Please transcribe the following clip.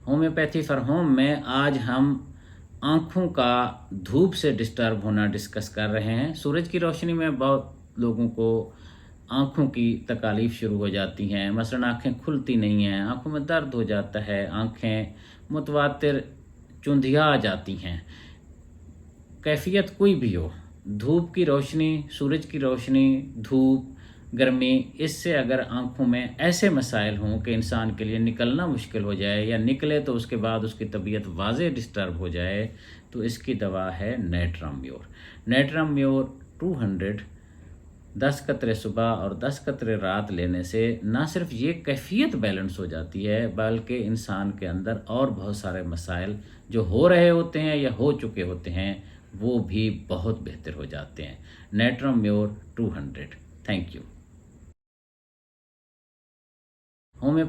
Homeopathy for home में आज हम आँखों का धूप से डिस्टर्ब होना डिस्कस कर रहे हैं। सूरज की रोशनी में बहुत लोगों को आँखों की तकलीफ़ शुरू हो जाती हैं, मसलन आँखें खुलती नहीं हैं, आँखों में दर्द हो जाता है, आँखें मुतवातिर चुंधिया जाती हैं। कैफियत कोई भी हो, धूप की रोशनी, सूरज की रोशनी, धूप, गर्मी, इससे अगर आँखों में ऐसे मसाइल हों कि इंसान के लिए निकलना मुश्किल हो जाए या निकले तो उसके बाद उसकी तबीयत वाज़े डिस्टर्ब हो जाए, तो इसकी दवा है नेट्रम म्योर। नेट्रम म्योर 200 10 कतरे सुबह और 10 कतरे रात लेने से ना सिर्फ ये कैफियत बैलेंस हो जाती है, बल्कि इंसान के अंदर और बहुत सारे मसाइल जो हो रहे होते हैं या हो चुके होते हैं वो भी बहुत बेहतर हो जाते हैं। Natrum more 200। Thank you. Homeopathy